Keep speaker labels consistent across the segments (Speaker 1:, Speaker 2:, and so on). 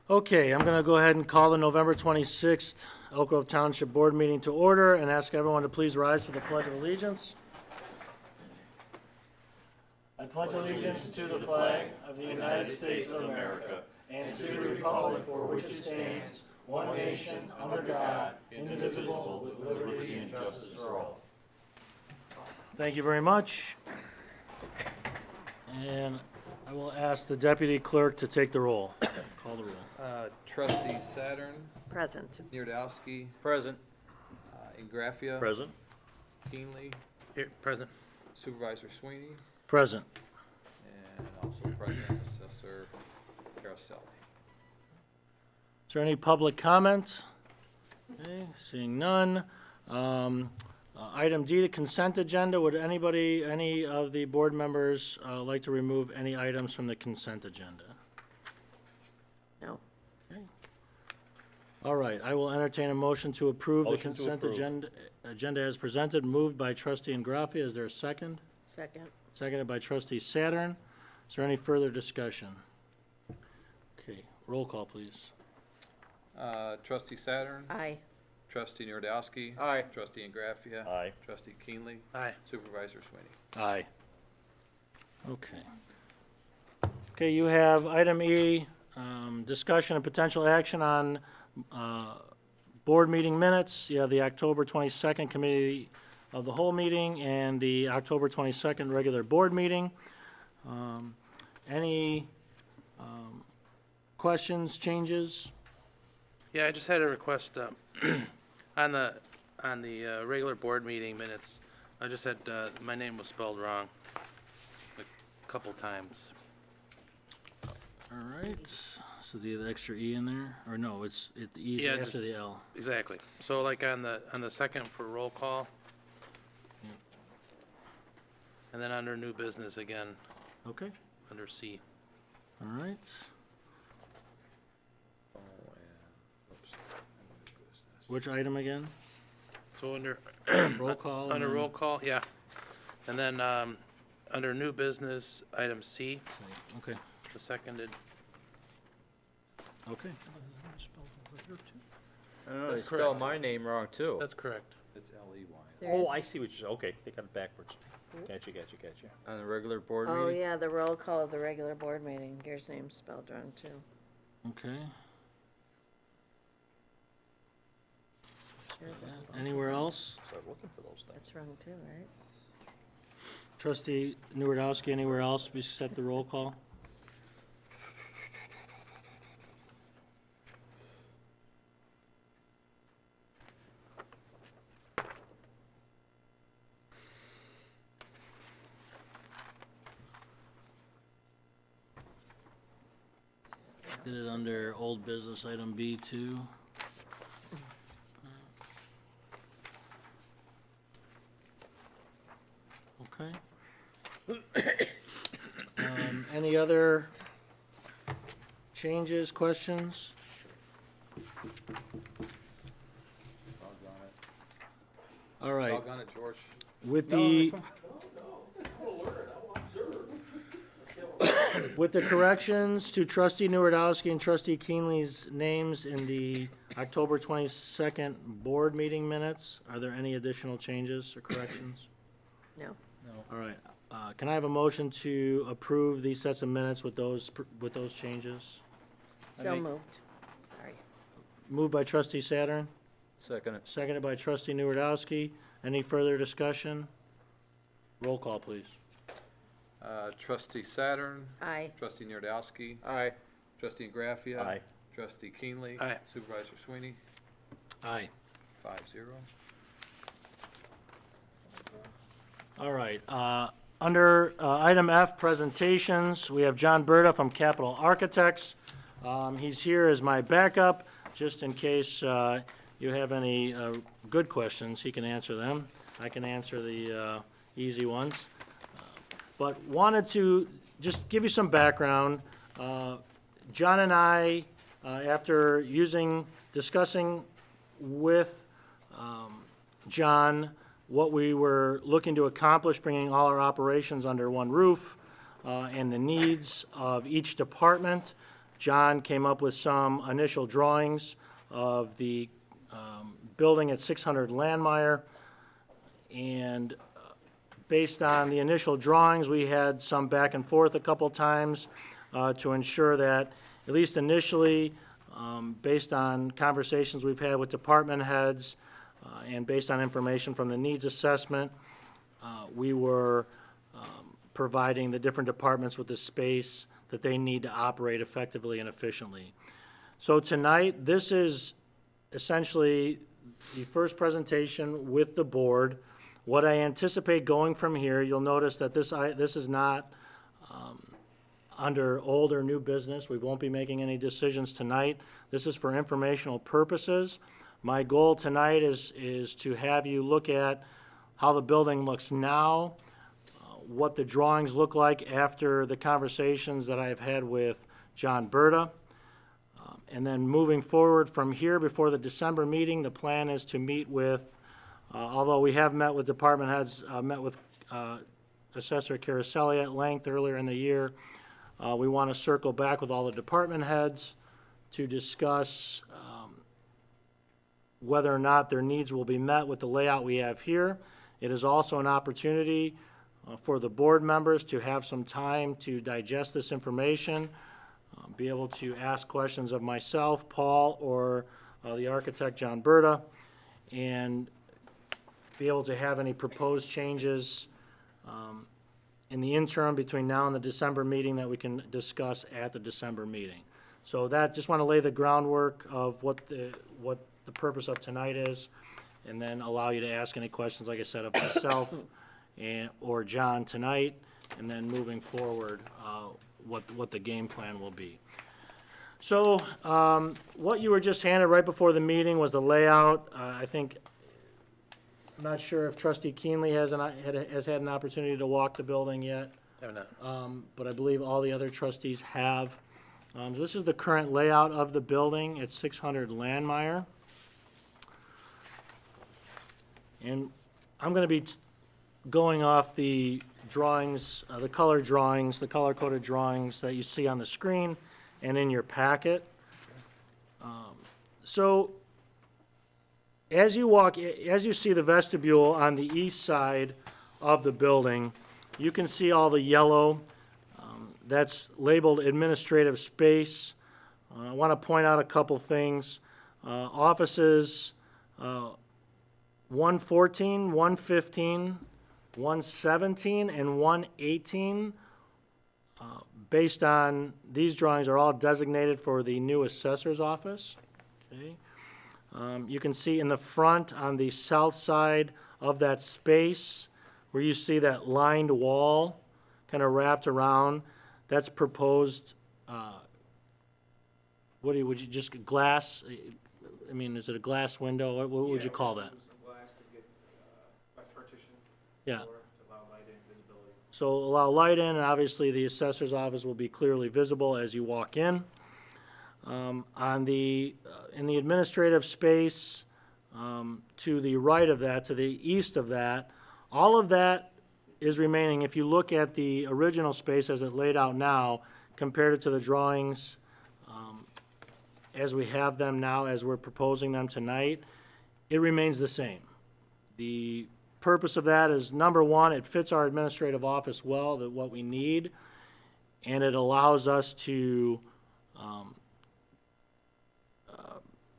Speaker 1: Okay, I'm going to go ahead and call the November 26th Elk Grove Township Board meeting to order and ask everyone to please rise for the Pledge of Allegiance. I pledge allegiance to the flag of the United States of America and to the republic for which it stands, one nation, under God, indivisible, with liberty and justice for all. Thank you very much. And I will ask the Deputy Clerk to take the roll. Call the roll.
Speaker 2: Trustee Saturn,
Speaker 3: Present.
Speaker 2: Nierdowski,
Speaker 4: Present.
Speaker 2: Ingraffia,
Speaker 4: Present.
Speaker 2: Keenly,
Speaker 5: Here, present.
Speaker 2: Supervisor Sweeney,
Speaker 1: Present.
Speaker 2: and also present Assessor Caroselli.
Speaker 1: Is there any public comment? Okay, seeing none. Item D, the consent agenda. Would anybody, any of the board members like to remove any items from the consent agenda?
Speaker 3: No.
Speaker 1: Okay. All right, I will entertain a motion to approve the
Speaker 4: Motion to
Speaker 1: consent
Speaker 4: approve.
Speaker 1: agenda as presented, moved by trustee Ingraffia. Is there a second?
Speaker 3: Second.
Speaker 1: Seconded by trustee Saturn. Is there any further discussion? Okay, roll call, please.
Speaker 2: Trustee Saturn,
Speaker 3: Aye.
Speaker 2: Trustee Nierdowski,
Speaker 4: Aye.
Speaker 2: Trustee Ingraffia,
Speaker 4: Aye.
Speaker 2: Trustee Keenly,
Speaker 5: Aye.
Speaker 2: Supervisor Sweeney.
Speaker 1: Aye. Okay. Okay, you have item E, discussion and potential action on board meeting minutes. You have the October 22nd Committee of the Whole meeting and the October 22nd regular board meeting. Any questions, changes?
Speaker 5: Yeah, I just had a request, on the regular board meeting minutes. I just had, my name was spelled wrong a couple times.
Speaker 1: All right, so the extra E in there, or no, the E is
Speaker 5: Yeah,
Speaker 1: after
Speaker 5: just-
Speaker 1: the L.
Speaker 5: Exactly. So like on the second for roll call.
Speaker 1: Yeah.
Speaker 5: And then under new business again,
Speaker 1: Okay,
Speaker 5: under C.
Speaker 1: all right.
Speaker 2: Oh, and, oops, and new business.
Speaker 1: Which item again?
Speaker 5: So under,
Speaker 1: Roll call? and
Speaker 5: under
Speaker 1: then-
Speaker 5: roll call, yeah. And then, under new business, item C,
Speaker 1: Okay,
Speaker 5: the seconded.
Speaker 1: okay.
Speaker 4: I don't know, they
Speaker 5: That's
Speaker 4: spelled
Speaker 5: correct.
Speaker 4: my name wrong too.
Speaker 5: That's correct.
Speaker 2: It's L-E-Y.
Speaker 4: Oh, I see what you're, okay, they got it backwards. Gotcha.
Speaker 6: On the regular board
Speaker 3: Oh,
Speaker 6: meeting?
Speaker 3: yeah, the roll call of the regular board meeting. Your name's spelled wrong, too.
Speaker 1: Okay.
Speaker 3: Sure is that-
Speaker 1: Anywhere else?
Speaker 4: Start looking for those things.
Speaker 3: That's wrong, too, right?
Speaker 1: Trustee Nierdowski, anywhere else we set the roll call? Did it under old business item B2. Okay. Any other changes, questions?
Speaker 2: Doggone it.
Speaker 1: All right,
Speaker 2: Doggone it, George.
Speaker 1: with
Speaker 2: No,
Speaker 1: the,
Speaker 2: come
Speaker 1: with the corrections to trustee Nierdowski and trustee Keenly's names in the October 22nd board meeting minutes, are there any additional changes or corrections?
Speaker 3: No.
Speaker 1: All right, can I have a motion to approve these sets of minutes with those changes?
Speaker 3: So
Speaker 4: make-
Speaker 3: moved. Sorry.
Speaker 1: Moved by trustee Saturn,
Speaker 6: Second it.
Speaker 1: seconded by trustee Nierdowski. Any further discussion? Roll call, please.
Speaker 2: Trustee Saturn,
Speaker 3: Aye.
Speaker 2: Trustee Nierdowski,
Speaker 6: Aye.
Speaker 2: Trustee Ingraffia.
Speaker 4: Aye.
Speaker 2: Trustee Keenly.
Speaker 5: Aye.
Speaker 2: Supervisor Sweeney,
Speaker 1: Aye.
Speaker 2: 5-0.
Speaker 1: All right, under item F, presentations, we have John Berta from Capital Architects. He's here as my backup, just in case you have any good questions, he can answer them. I can answer the easy ones. But wanted to just give you some background. John and I, after discussing with John what we were looking to accomplish, bringing all our operations under one roof, and the needs of each department. John came up with some initial drawings of the building at 600 Landmeyer, and based on the initial drawings, we had some back and forth a couple times to ensure that, at least initially, based on conversations we've had with department heads and based on information from the needs assessment, we were providing the different departments with the space that they need to operate effectively and efficiently. So tonight, this is essentially the first presentation with the board. What I anticipate going from here, you'll notice that this is not under old or new business. We won't be making any decisions tonight. This is for informational purposes. My goal tonight is to have you look at how the building looks now, what the drawings look like after the conversations that I've had with John Berta. And then moving forward from here, before the December meeting, the plan is to meet with, although we have met with department heads, met with Assessor Caroselli at length earlier in the year, we want to circle back with all the department heads to discuss whether or not their needs will be met with the layout we have here. It is also an opportunity for the board members to have some time to digest this information, be able to ask questions of myself, Paul, or the architect, John Berta, and be able to have any proposed changes in the interim between now and the December meeting that we can discuss at the December meeting. So that, just want to lay the groundwork of what the purpose of tonight is, and then allow you to ask any questions, like I said, of myself or John tonight, and then moving forward, what the game plan will be. So what you were just handed right before the meeting was the layout. I think, I'm not sure if Trustee Keenly has had an opportunity to walk the building yet,
Speaker 5: Have not.
Speaker 1: but I believe all the other trustees have. So this is the current layout of the building at 600 Landmeyer. And I'm going to be going off the drawings, the color drawings, the color-coded drawings that you see on the screen and in your packet. So as you see the vestibule on the east side of the building, you can see all the yellow. That's labeled administrative space. I want to point out a couple things. Offices 114, 115, 117, and 118, based on these drawings, are all designated for the new assessor's office. Okay. You can see in the front on the south side of that space where you see that lined wall kind of wrapped around, that's proposed, would you just glass? I mean, is it a glass window? What would you call that?
Speaker 2: Glass to get partition.
Speaker 1: Yeah.
Speaker 2: To allow light and visibility.
Speaker 1: So allow light in, and obviously the assessor's office will be clearly visible as you walk in. In the administrative space, to the right of that, to the east of that, all of that is remaining. If you look at the original space as it laid out now, compared it to the drawings as we have them now, as we're proposing them tonight, it remains the same. The purpose of that is, number one, it fits our administrative office well, that what we need, and it allows us to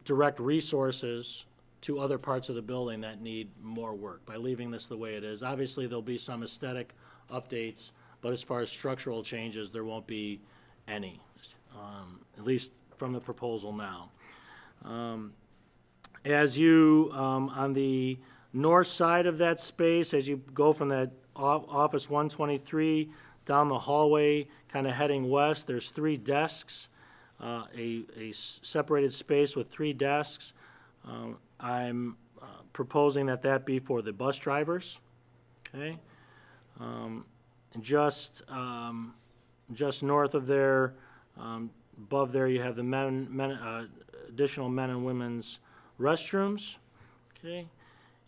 Speaker 1: direct resources to other parts of the building that need more work by leaving this the way it is. Obviously, there'll be some aesthetic updates, but as far as structural changes, there won't be any, at least from the proposal now. As you, on the north side of that space, as you go from that office 123 down the hallway, kind of heading west, there's 3 desks, a separated space with 3 desks. I'm proposing that be for the bus drivers, okay? And just north of there, above there, you have the additional men and women's restrooms, okay?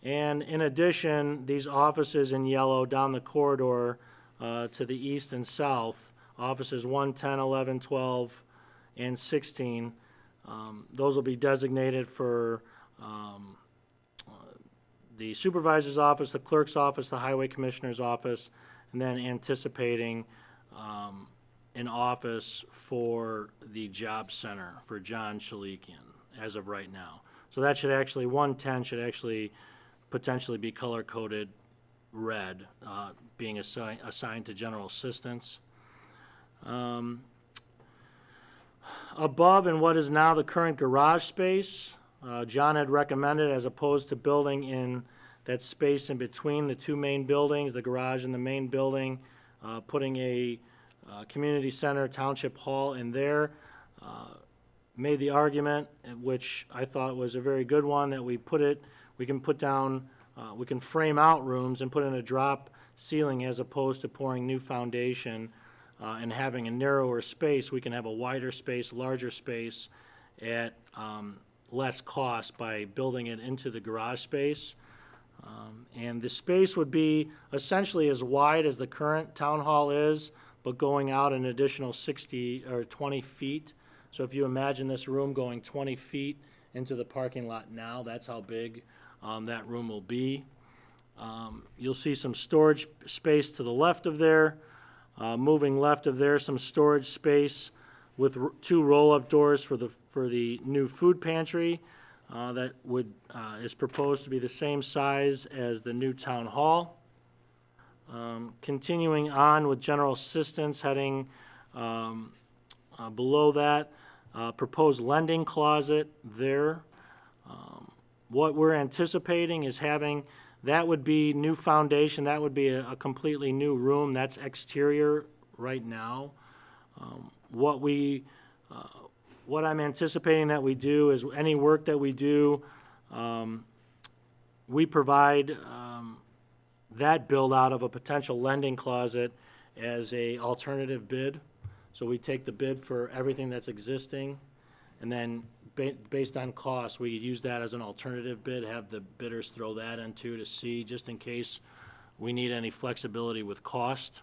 Speaker 1: And in addition, these offices in yellow down the corridor, to the east and south, offices 1, 10, 11, 12, and 16. Those will be designated for the supervisor's office, the clerk's office, the highway commissioner's office, and then anticipating an office for the job center for John Shalikian as of right now. So that should actually, 110 should actually potentially be color-coded red, being assigned to general assistance. Above in what is now the current garage space, John had recommended, as opposed to building in that space in between the two main buildings, the garage and the main building, putting a community center, township hall in there. Made the argument, which I thought was a very good one, that we can put down, we can frame out rooms and put in a drop ceiling as opposed to pouring new foundation and having a narrower space. We can have a wider space, larger space at less cost by building it into the garage space. And the space would be essentially as wide as the current town hall is, but going out an additional 60 or 20 feet. So if you imagine this room going 20 feet into the parking lot now, that's how big that room will be. You'll see some storage space to the left of there. Moving left of there, some storage space with two roll-up doors for the new food pantry that is proposed to be the same size as the new town hall. Continuing on with general assistance, heading below that, proposed lending closet there. What we're anticipating is having, that would be new foundation, that would be a completely new room. That's exterior right now. What I'm anticipating that we do is any work that we do, we provide that build out of a potential lending closet as a alternative bid. So we take the bid for everything that's existing, and then based on cost, we use that as an alternative bid, have the bidders throw that in too to see, just in case we need any flexibility with cost.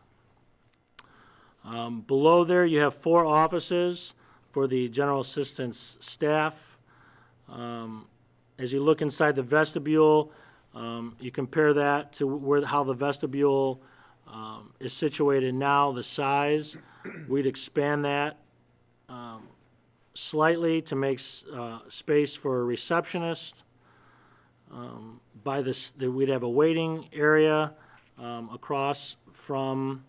Speaker 1: Below there, you have 4 offices for the general assistance staff. As you look inside the vestibule, you compare that to how the vestibule is situated now, the size. We'd expand that slightly to make space for a receptionist. We'd have a waiting area across from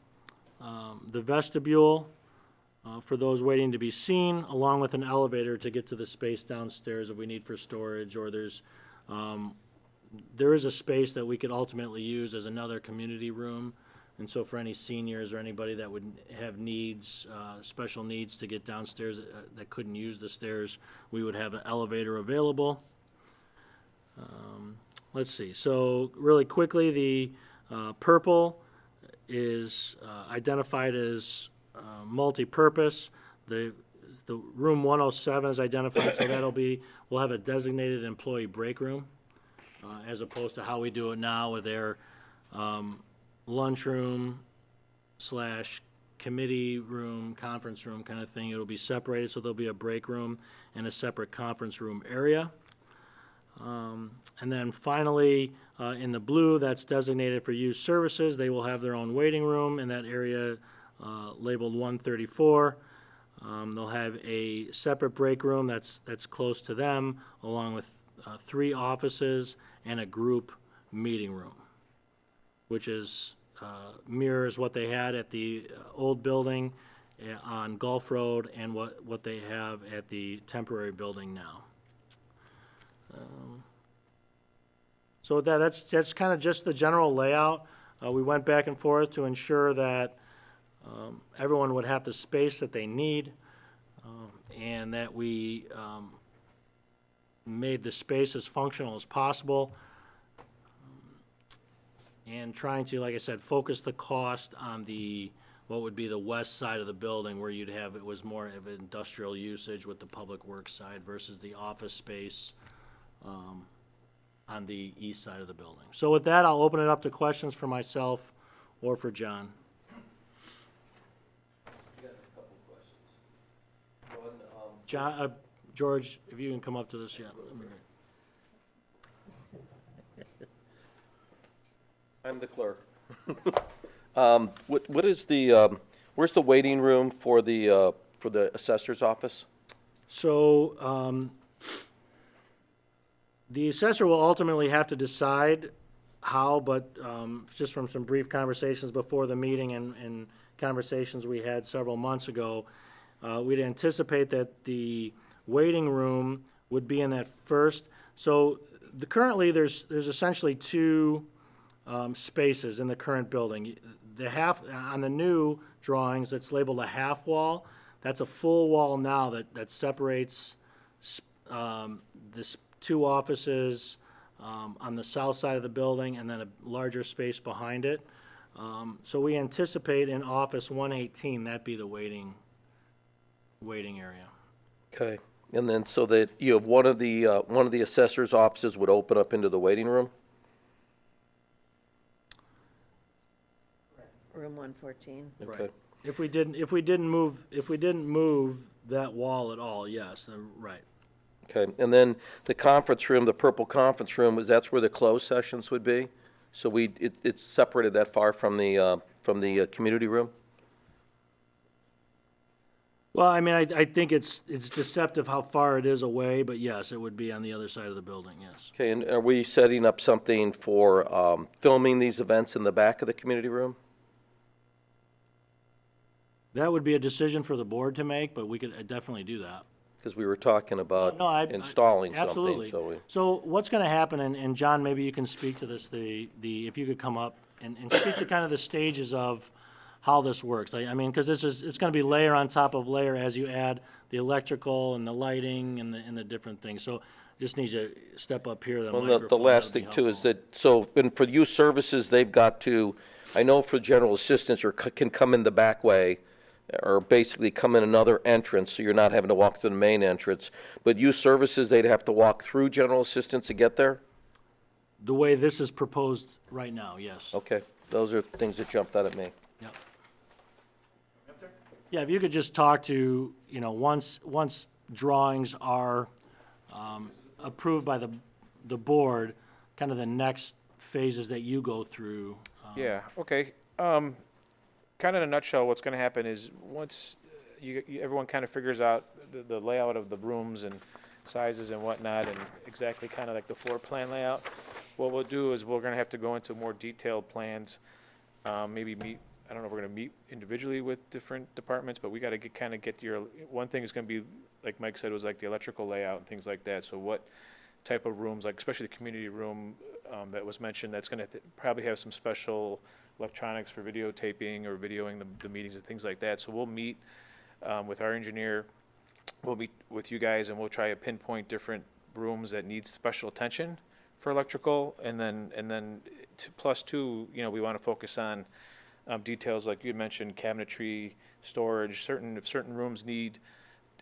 Speaker 1: the vestibule for those waiting to be seen, along with an elevator to get to the space downstairs if we need for storage, or there is a space that we could ultimately use as another community room. And so for any seniors or anybody that would have needs, special needs to get downstairs that couldn't use the stairs, we would have an elevator available. Let's see, so really quickly, the purple is identified as multi-purpose. The room 107 is identified, so we'll have a designated employee break room, as opposed to how we do it now with their lunchroom / committee room, conference room kind of thing. It'll be separated, so there'll be a break room and a separate conference room area. And then finally, in the blue, that's designated for youth services. They will have their own waiting room in that area labeled 134. They'll have a separate break room that's close to them, along with 3 offices and a group meeting room, which mirrors what they had at the old building on Gulf Road and what they have at the temporary building now. So with that's kind of just the general layout. We went back and forth to ensure that everyone would have the space that they need, and that we made the space as functional as possible, and trying to, like I said, focus the cost on what would be the west side of the building, where it was more of an industrial usage with the public works side versus the office space on the east side of the building. So with that, I'll open it up to questions for myself or for John. John, George, if you can come up to this, yeah. that'd be great.
Speaker 7: I'm the clerk. What is the, where's the waiting room for the assessor's office?
Speaker 1: So, the assessor will ultimately have to decide how, but just from some brief conversations before the meeting and conversations we had several months ago, we'd anticipate that the waiting room would be in that first. So currently, there's essentially two spaces in the current building. The half, on the new drawings, that's labeled a half wall. That's a full wall now that separates this two offices on the south side of the building and then a larger space behind it. So we anticipate in office 118, that be the waiting area.
Speaker 7: Okay, and then so that you have one of the assessor's offices would open up into the waiting room?
Speaker 3: Room 114.
Speaker 7: Okay.
Speaker 1: If we didn't move that wall at all, yes, then, right.
Speaker 7: Okay, and then the conference room, the purple conference room, that's where the closed sessions would be? So it's separated that far from the community room?
Speaker 1: Well, I mean, I think it's deceptive how far it is away, but yes, it would be on the other side of the building, yes.
Speaker 7: Okay, and are we setting up something for filming these events in the back of the community room?
Speaker 1: That would be a decision for the board to make, but we could definitely do that.
Speaker 7: Because we were talking about
Speaker 1: No,
Speaker 7: installing something,
Speaker 1: absolutely.
Speaker 7: so we...
Speaker 1: So what's gonna happen, and John, maybe you can speak to this, if you could come up and speak to kind of the stages of how this works. I mean, because it's gonna be layer on top of layer as you add the electrical and the lighting and the different things. So just need you to step up here, the
Speaker 7: Well,
Speaker 1: microphone.
Speaker 7: the last
Speaker 1: that'd be
Speaker 7: thing too is
Speaker 1: helpful.
Speaker 7: that, so, and for youth services, they've got to, I know for general assistance, or can come in the back way, or basically come in another entrance, so you're not having to walk through the main entrance. But youth services, they'd have to walk through general assistance to get there?
Speaker 1: The way this is proposed right now, yes.
Speaker 7: Okay, those are things that jumped out at me.
Speaker 1: Yep. Yeah, if you could just talk to, once drawings are approved by the board, kind of the next phases that you go through.
Speaker 8: Yeah, okay. Kind of in a nutshell, what's going to happen is once everyone kind of figures out the layout of the rooms and sizes and whatnot, and exactly kind of like the floor plan layout, what we'll do is we're going to have to go into more detailed plans, maybe meet, I don't know if we're going to meet individually with different departments, but we got to get your, one thing is going to be, like Mike said, was like the electrical layout and things like that. So what type of rooms, like especially the community room that was mentioned, that's going to probably have some special electronics for videotaping or videoing the meetings and things like that. So we'll meet with our engineer, we'll meet with you guys, and we'll try to pinpoint different rooms that need special attention for electrical, and then plus two, we want to focus on details like you had mentioned, cabinetry, storage. If certain rooms need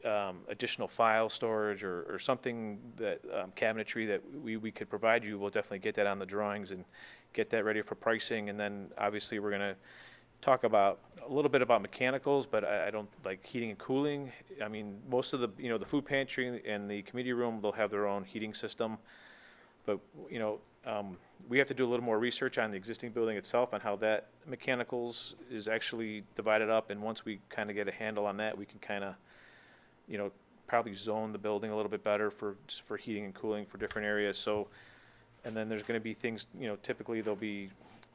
Speaker 8: additional file storage or something that cabinetry that we could provide you, we'll definitely get that on the drawings and get that ready for pricing. And then obviously we're going to talk about a little bit about mechanicals, but I don't like heating and cooling. I mean, most of the the food pantry and the community room, they'll have their own heating system, but we have to do a little more research on the existing building itself on how that mechanicals is actually divided up. And once we kind of get a handle on that, we can kind of probably zone the building a little bit better for heating and cooling for different areas. So, and then there's going to be things, typically there'll be,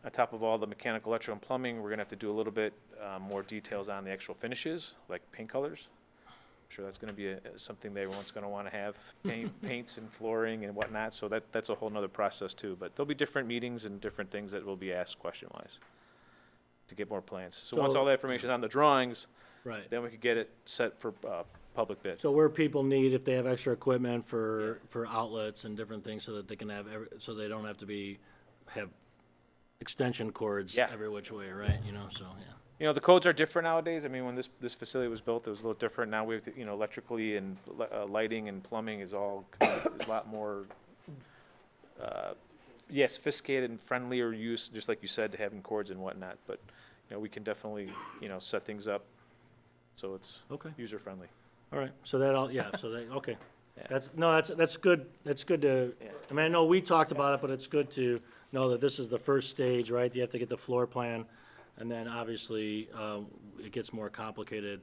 Speaker 8: on top of all the mechanical, electrical, and plumbing, we're going to have to do a little bit more details on the actual finishes, like paint colors. I'm sure that's going to be something that everyone's going to want to have, paints and flooring and whatnot. So that's a whole nother process too. But there'll be different meetings and different things that will be asked question-wise to get more plans. So once all that information is on the drawings,
Speaker 1: Right.
Speaker 8: then we could get it set for public bid.
Speaker 1: So where people need, if they have extra equipment for outlets and different things, so that they can have, so they don't have to have extension cords
Speaker 8: Yeah.
Speaker 1: every which way, right? So, yeah.
Speaker 8: The codes are different nowadays. I mean, when this facility was built, it was a little different. Now we have to, electrically and lighting and plumbing is all is a lot more, sophisticated and friendlier use, just like you said, having cords and whatnot. But, we can definitely, set things up so it's
Speaker 1: Okay.
Speaker 8: user friendly.
Speaker 1: All right, so that all, yeah, so that, okay.
Speaker 8: Yeah.
Speaker 1: That's good, to,
Speaker 8: Yeah.
Speaker 1: I mean, I know we talked about it, but it's good to know that this is the first stage, right? You have to get the floor plan, and then obviously, it gets more complicated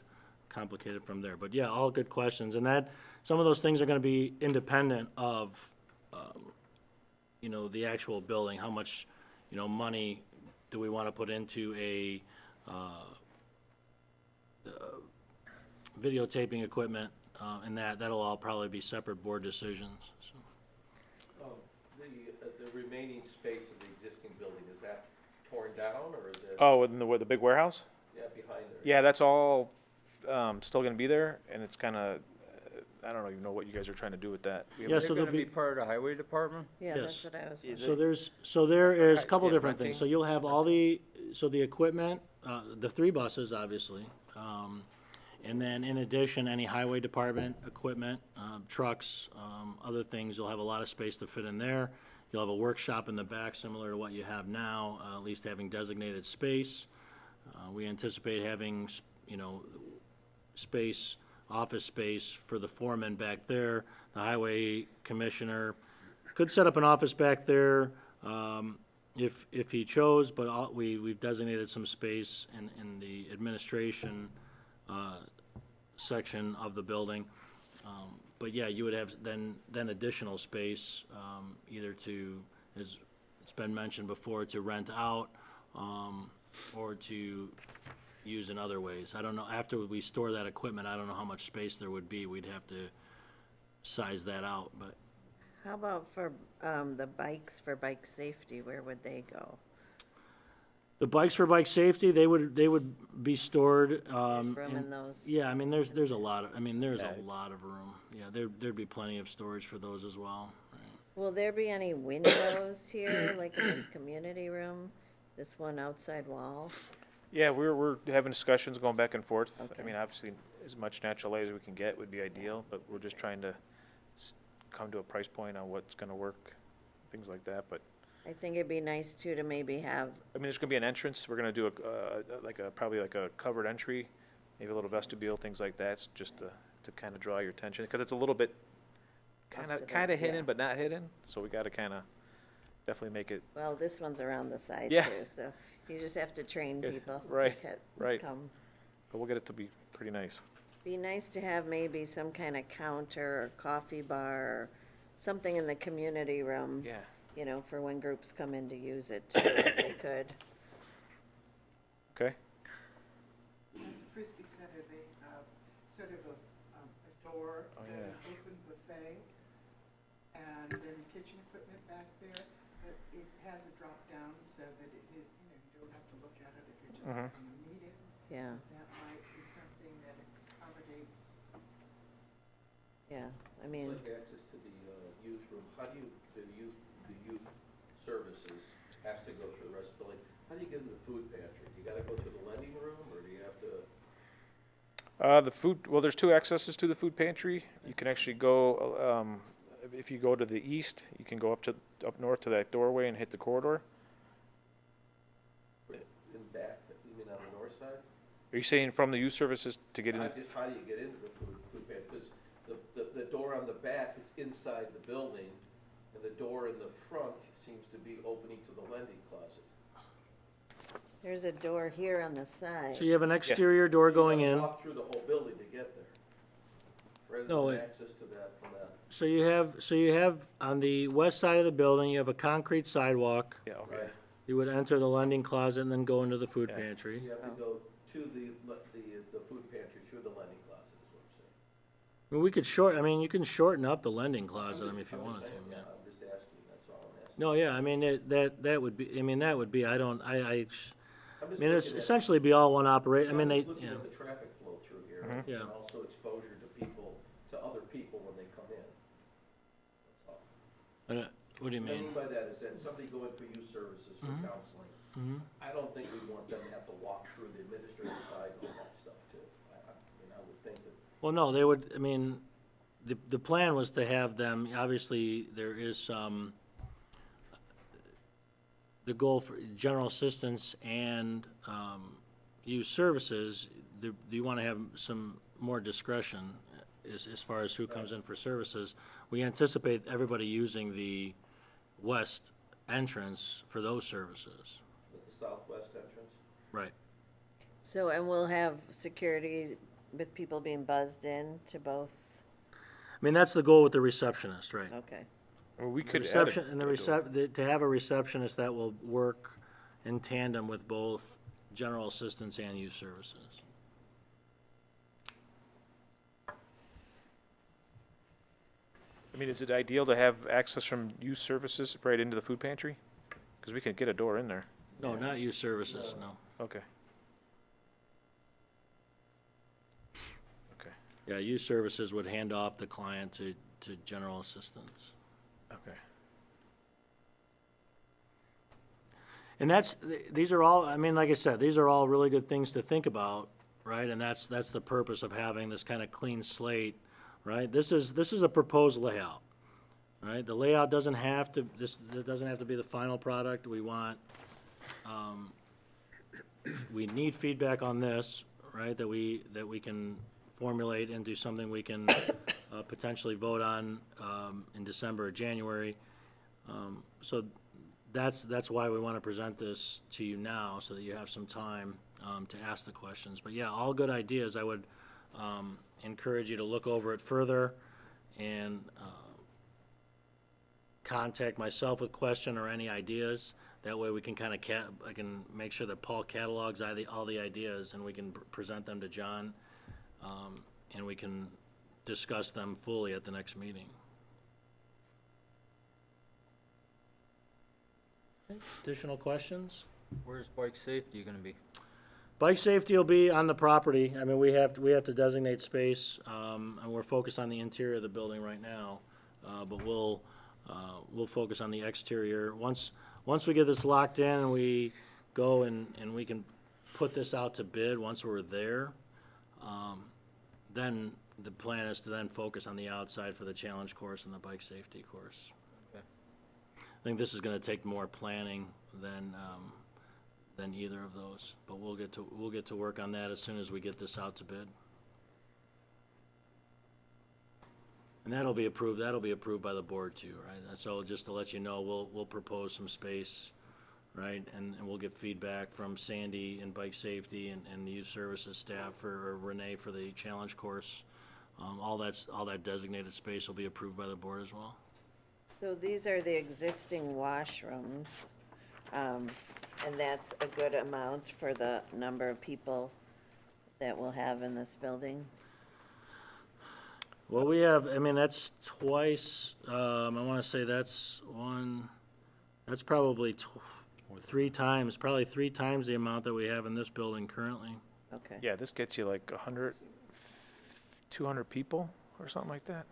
Speaker 1: from there. But yeah, all good questions, and that, some of those things are gonna be independent of, the actual building, how much, money do we wanna put into a, videotaping equipment, and that'll all probably be separate board decisions, so.
Speaker 7: The remaining space of the existing building, is that torn down, or is it,
Speaker 8: Oh, in the big warehouse?
Speaker 7: yeah, behind there?
Speaker 8: Yeah, that's all, still gonna be there, and it's kinda, I don't even know what you guys are trying to do with that. We have-
Speaker 1: Yeah,
Speaker 6: Is
Speaker 1: so
Speaker 6: it
Speaker 1: there'll
Speaker 6: gonna be
Speaker 1: be,
Speaker 6: part of the highway department?
Speaker 3: Yeah,
Speaker 1: Yes.
Speaker 3: that's what I was
Speaker 8: Is
Speaker 3: wondering.
Speaker 8: it-
Speaker 1: so there is a couple
Speaker 8: Yeah,
Speaker 1: different things. So
Speaker 8: renting.
Speaker 1: you'll have all the equipment, the 3 buses, obviously. And then in addition, any highway department equipment, trucks, other things, you'll have a lot of space to fit in there. You'll have a workshop in the back, similar to what you have now, at least having designated space. We anticipate having, space, office space for the foreman back there. The highway commissioner could set up an office back there, if he chose, but we've designated some space in the administration, section of the building. But yeah, you would have then additional space, either to, as it's been mentioned before, to rent out, or to use in other ways. I don't know, after we store that equipment, I don't know how much space there would be. We'd have to size that out, but
Speaker 3: How about for, the bikes, for bike safety, where would they go?
Speaker 1: the bikes for bike safety, they would be stored,
Speaker 3: There's room in those?
Speaker 1: yeah, I mean, there's a lot of, there's
Speaker 8: Yeah,
Speaker 1: a lot of room. Yeah, there'd be plenty of storage for those as well.
Speaker 3: Will there be any windows here, like in this community room? This one outside wall?
Speaker 8: Yeah, we're having discussions going back and forth. I
Speaker 3: Okay.
Speaker 8: mean, obviously, as much natural light as we can get would be ideal, but we're just trying to come to a price point on what's gonna work, things like that, but,
Speaker 3: I think it'd be nice too to maybe have,
Speaker 8: I mean, there's gonna be an entrance, we're gonna do probably like a covered entry, maybe a little vestibule, things like that, just to kinda draw your attention, because it's a little bit
Speaker 3: to the-
Speaker 8: kinda hidden,
Speaker 3: yeah.
Speaker 8: but not hidden, so we gotta kinda definitely make it,
Speaker 3: well, this one's around the side
Speaker 8: Yeah.
Speaker 3: too, so you just have to train
Speaker 8: Yes,
Speaker 3: people
Speaker 8: right,
Speaker 3: to
Speaker 8: right.
Speaker 3: come.
Speaker 8: but we'll get it to be pretty nice.
Speaker 3: Be nice to have maybe some kind of counter or coffee bar, or something in the community room.
Speaker 8: Yeah.
Speaker 3: For when groups come in to use it too, if they could.
Speaker 8: Okay?
Speaker 9: At the Frisbee Center, they have sort of a door,
Speaker 8: Oh,
Speaker 9: an
Speaker 8: yeah.
Speaker 9: open buffet, and then kitchen equipment back there, but it has a drop down so that you don't have to look at it if you're just
Speaker 8: Mhm.
Speaker 9: having a meeting.
Speaker 3: Yeah,
Speaker 9: That might be something that accommodates.
Speaker 3: yeah, I
Speaker 7: It's
Speaker 3: mean,
Speaker 7: like access to the youth room, how do you, the youth services has to go through the rest of the building. How do you get into the food pantry? You gotta go through the lending room, or do you have to?
Speaker 8: The food, well, there's 2 accesses to the food pantry. You can actually go, if you go to the east, you can go up north to that doorway and hit the corridor.
Speaker 7: In back, you mean on the north side?
Speaker 8: Are you saying from the youth services to get in?
Speaker 7: Just how do you get into the food pantry? Because the door on the back is inside the building, and the door in the front seems to be opening to the lending closet.
Speaker 3: there's a door here on the side.
Speaker 1: So you have an exterior door going
Speaker 7: You
Speaker 1: in.
Speaker 7: gotta walk through the whole building to get there, rather
Speaker 1: No,
Speaker 7: than
Speaker 1: it-
Speaker 7: access to that from that.
Speaker 1: So you have, on the west side of the building, you have a concrete sidewalk.
Speaker 8: Yeah, okay.
Speaker 7: Right.
Speaker 1: You would enter the lending closet and then go into the food
Speaker 8: Yeah.
Speaker 1: pantry.
Speaker 7: You have to go to the food pantry through the lending closet, is what I'm saying.
Speaker 1: I mean, you can shorten up the lending closet, if you wanted to, yeah.
Speaker 7: I'm just asking, that's all I'm asking.
Speaker 1: No, yeah, I mean, that would be, I
Speaker 7: I'm just
Speaker 1: mean, it's
Speaker 7: looking at-
Speaker 1: essentially be all one operate, I mean, they,
Speaker 7: I'm just looking
Speaker 1: you know,
Speaker 7: at the traffic flow through here,
Speaker 1: Yeah.
Speaker 7: and also exposure to other people when they come in. That's all.
Speaker 1: what do you
Speaker 7: What I
Speaker 1: mean?
Speaker 7: mean by that is that somebody going for youth services for counseling, I don't think we want them to have to walk through the administrative side and all that stuff too. I would think that.
Speaker 1: Well, no, they would, I mean, the plan was to have them, obviously, there is some, the goal for general assistance and, youth services, you wanna have some more discretion as far as who comes in for services. We anticipate everybody using the west entrance for those services.
Speaker 7: The southwest entrance?
Speaker 1: Right.
Speaker 3: So, and we'll have security with people being buzzed in to both,
Speaker 1: I mean, that's the goal with the receptionist, right?
Speaker 3: okay.
Speaker 8: Well, we
Speaker 1: The
Speaker 8: could add
Speaker 1: reception, and
Speaker 8: a door.
Speaker 1: to have a receptionist that will work in tandem with both general assistance and youth services.
Speaker 8: I mean, is it ideal to have access from youth services right into the food pantry? Because we could get a door in there.
Speaker 1: No, not youth services, no.
Speaker 8: Okay. Okay,
Speaker 1: Yeah, youth services would hand off the client to general assistance.
Speaker 8: okay.
Speaker 1: And these are all, I mean, like I said, these are all really good things to think about, right? And that's the purpose of having this kind of clean slate, right? This is a proposed layout, right? The layout doesn't have to, it doesn't have to be the final product. We want, we need feedback on this, right? That we can formulate into something we can potentially vote on in December or January. So that's why we want to present this to you now, so that you have some time to ask the questions. But yeah, all good ideas. I would encourage you to look over it further and contact myself with question or any ideas. That way we can kind of I can make sure that Paul catalogs all the ideas, and we can present them to John, and we can discuss them fully at the next meeting. Additional questions?
Speaker 6: Where's bike safety gonna be?
Speaker 1: Bike safety will be on the property. I mean, we have to designate space, and we're focused on the interior of the building right now. But we'll focus on the exterior. Once we get this locked in and we go and we can put this out to bid, once we're there, then the plan is to then focus on the outside for the challenge course and the bike safety course.
Speaker 6: Okay.
Speaker 1: I think this is gonna take more planning than either of those, but we'll get to work on that as soon as we get this out to bid. And that'll be approved by the board too, right? So just to let you know, we'll propose some space, right? And we'll get feedback from Sandy in bike safety and the youth services staff, or Renee for the challenge course. All that designated space will be approved by the board as well.
Speaker 3: So these are the existing washrooms, and that's a good amount for the number of people that we'll have in this building?
Speaker 1: Well, we have, I mean, that's twice, I wanna say that's probably three times the amount that we have in this building currently.
Speaker 3: Okay.
Speaker 8: Yeah, this gets you like 100, 200 people or something like that.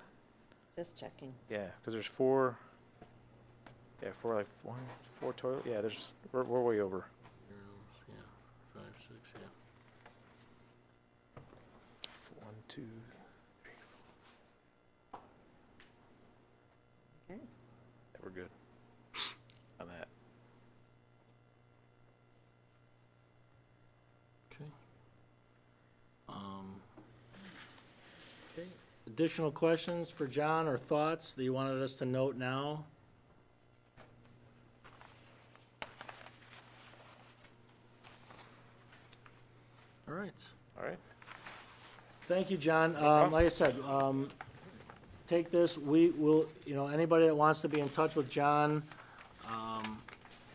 Speaker 3: Just checking.
Speaker 8: Yeah, because there's four toilet, yeah, we're way over.
Speaker 1: Yeah, 5, 6, yeah.
Speaker 8: 1, 2, 3, 4.
Speaker 3: Okay.
Speaker 8: Yeah, we're good on that.
Speaker 1: Okay. Okay. Additional questions for John or thoughts that you wanted us to note now? All right.
Speaker 8: All right.
Speaker 1: Thank you, John.
Speaker 8: problem.
Speaker 1: Like I said, take this, we will, anybody that wants to be in touch with John,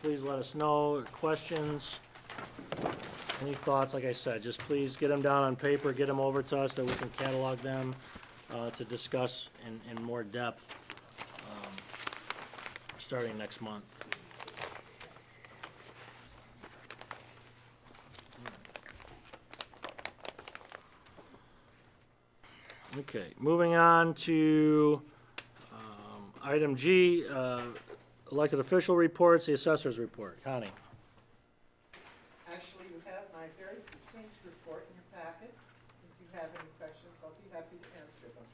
Speaker 1: please let us know, questions, any thoughts, like I said, just please get them down on paper, get them over to us, that we can catalog them, to discuss in more depth, starting next month. Okay, moving on to item G, elected official reports, the assessor's report. Connie?
Speaker 9: Actually, you have my very succinct report in your packet. If you have any questions, I'll be happy to answer them.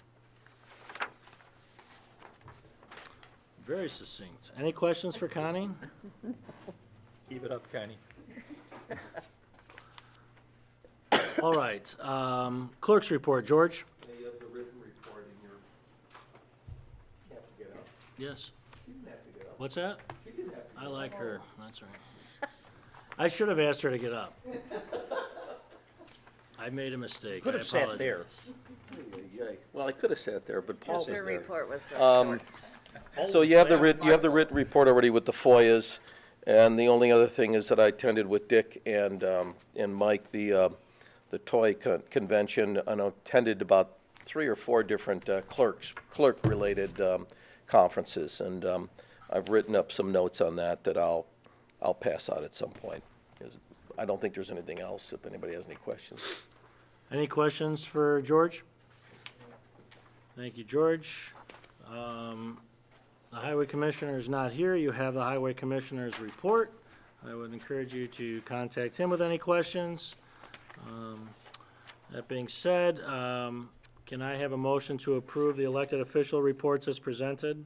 Speaker 1: Very succinct. Any questions for Connie?
Speaker 4: Keep it up, Connie.
Speaker 1: All right, clerk's report, George?
Speaker 7: You have the written report in your, you have to get up.
Speaker 1: Yes.
Speaker 7: You didn't have to get up.
Speaker 1: What's that?
Speaker 7: You didn't have to.
Speaker 1: I like her, that's right. I should have asked her to get up. I made a mistake, I
Speaker 4: Could have sat there.
Speaker 1: apologize.
Speaker 7: Well, I could have sat there, but Paul was
Speaker 3: Her
Speaker 7: there.
Speaker 3: report was so short.
Speaker 7: So you have the written report already with the FOIAs, and the only other thing is that I attended with Dick and Mike, the toy convention, and I attended about 3 or 4 different clerk-related conferences, and I've written up some notes on that I'll pass out at some point. I don't think there's anything else, if anybody has any questions.
Speaker 1: Any questions for George? Thank you, George. The highway commissioner is not here. You have the highway commissioner's report. I would encourage you to contact him with any questions. That being said, can I have a motion to approve the elected official reports as presented?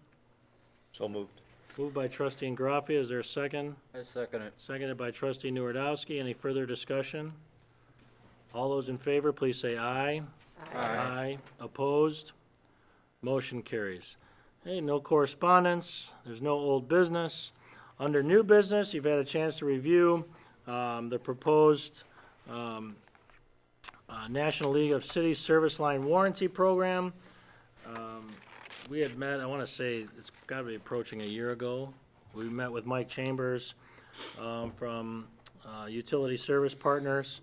Speaker 4: So moved.
Speaker 1: Moved by trustee Ingraffia. Is there a second?
Speaker 6: I second it.
Speaker 1: Seconded by trustee Nuredowski. Any further discussion? All those in favor, please say aye. Aye. Opposed? Motion carries. Hey, no correspondence. There's no old business. Under new business, you've had a chance to review the proposed National League of Cities Service Line Warranty Program. We had met, I want to say, it's got to be approaching a year ago. We met with Mike Chambers from Utility Service Partners.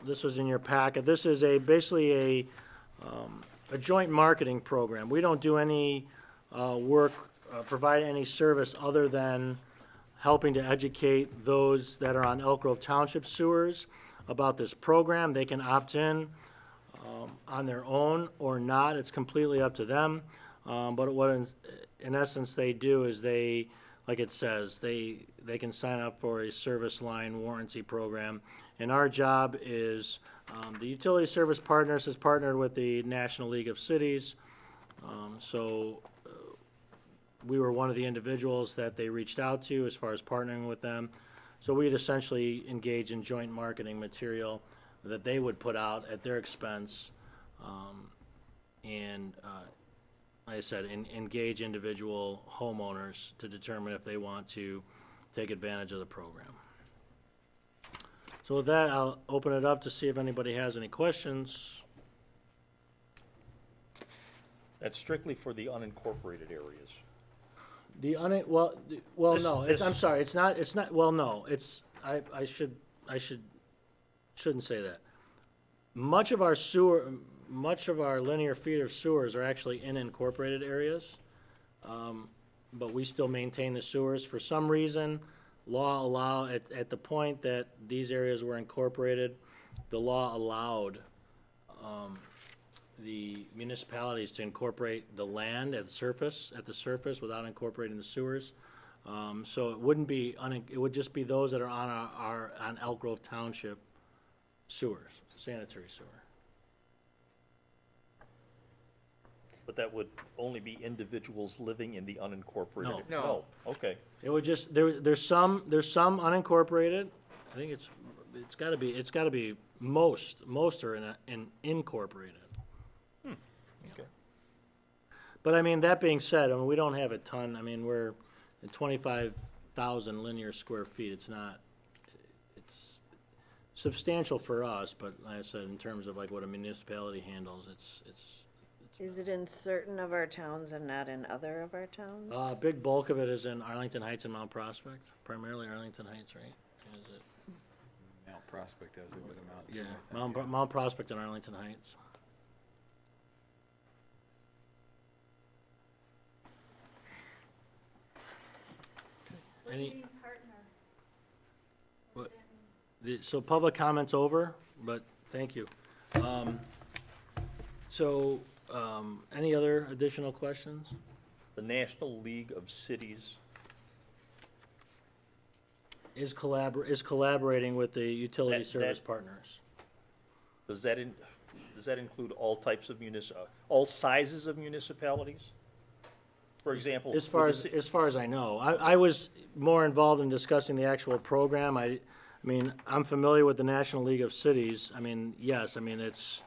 Speaker 1: This was in your packet. This is basically a joint marketing program. We don't do any work, provide any service other than helping to educate those that are on Elk Grove Township sewers about this program. They can opt in on their own or not. It's completely up to them. But what in essence they do is they, like it says, they can sign up for a service line warranty program. And our job is, the Utility Service Partners has partnered with the National League of Cities. We were one of the individuals that they reached out to as far as partnering with them. So we'd essentially engage in joint marketing material that they would put out at their expense. Like I said, engage individual homeowners to determine if they want to take advantage of the program. So with that, I'll open it up to see if anybody has any questions.
Speaker 4: That's strictly for the unincorporated areas.
Speaker 1: Well,
Speaker 4: This-
Speaker 1: no,
Speaker 4: this-
Speaker 1: I'm sorry, it's not, well, no, I shouldn't say that. Much of our linear feet of sewers are actually in incorporated areas, but we still maintain the sewers. For some reason, law at the point that these areas were incorporated, the law allowed the municipalities to incorporate the land at the surface without incorporating the sewers. So it wouldn't be, it would just be those that are on Elk Grove Township sewers, sanitary sewer.
Speaker 4: But that would only be individuals living in the unincorporated?
Speaker 6: No.
Speaker 4: No, okay.
Speaker 1: It would just, there's some unincorporated. I think it's gotta be most are in incorporated.
Speaker 4: Okay.
Speaker 1: But I mean, that being said, I mean, we don't have a ton, I mean, we're at 25,000 linear square feet. It's substantial for us, but like I said, in terms of like what a municipality handles, it's
Speaker 3: Is it in certain of our towns and not in other of our towns?
Speaker 1: a big bulk of it is in Arlington Heights and Mount Prospect, primarily Arlington Heights, right? Is it?
Speaker 2: Mount Prospect has a good amount too,
Speaker 1: Yeah,
Speaker 2: I think.
Speaker 1: Mount Prospect and Arlington Heights. Any? What? So public comment's over, but thank you. Any other additional questions?
Speaker 4: The National League of Cities,
Speaker 1: Is collaborating with the utility
Speaker 4: That-
Speaker 1: service
Speaker 4: that-
Speaker 1: partners.
Speaker 4: does that include all types of all sizes of municipalities? For example.
Speaker 1: As far as I know, I was more involved in discussing the actual program. I I mean, I'm familiar with the National League of Cities. I mean, yes, I mean, it's,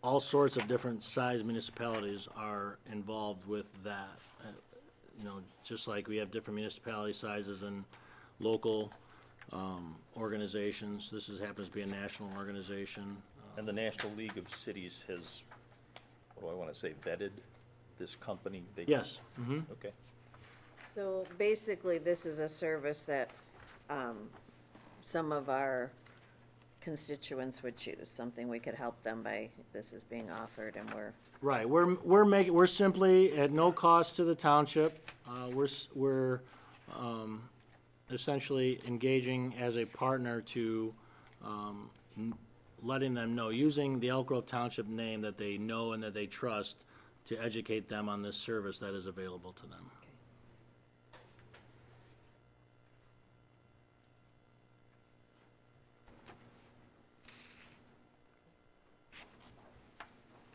Speaker 1: all sorts of different size municipalities are involved with that. You know, just like we have different municipality sizes and local organizations. This happens to be a national organization.
Speaker 4: And the National League of Cities has, what do I want to say, vetted this company? They-
Speaker 1: Yes, mhm.
Speaker 4: Okay.
Speaker 3: So basically, this is a service that some of our constituents would choose, something we could help them by, this is being offered, and we're,
Speaker 1: Right, we're simply at no cost to the township. We're essentially engaging as a partner to, letting them know, using the Elk Grove Township name that they know and that they trust, to educate them on this service that is available to them.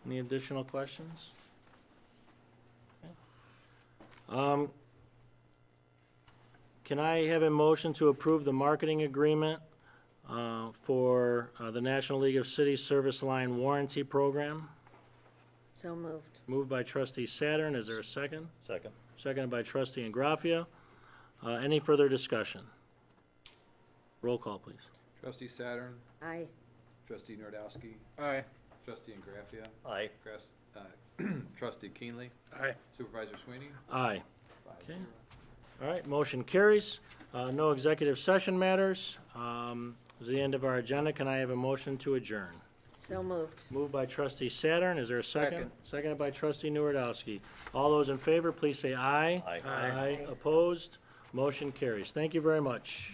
Speaker 1: Any additional questions? Okay. Can I have a motion to approve the marketing agreement for the National League of Cities Service Line Warranty Program?
Speaker 3: so moved.
Speaker 1: Moved by trustee Saturn, is there a second?
Speaker 4: Second.
Speaker 1: Seconded by trustee Ingraffia. Any further discussion? Roll call, please.
Speaker 2: Trustee Saturn,
Speaker 3: Aye.
Speaker 2: trustee Nordowski,
Speaker 6: Aye.
Speaker 2: trustee Ingraffia,
Speaker 4: Aye.
Speaker 2: trustee Keenly,
Speaker 5: Aye.
Speaker 2: Supervisor Sweeney.
Speaker 1: Aye.
Speaker 2: 5-0.
Speaker 1: Okay. All right, motion carries. No executive session matters. This is the end of our agenda. Can I have a motion to adjourn?
Speaker 3: So moved.
Speaker 1: Moved by trustee Saturn, is there a second?
Speaker 6: Second.
Speaker 1: Seconded by trustee Nuredowski. All those in favor, please say aye.
Speaker 4: Aye.
Speaker 1: Aye. Opposed? Motion carries. Thank you very much.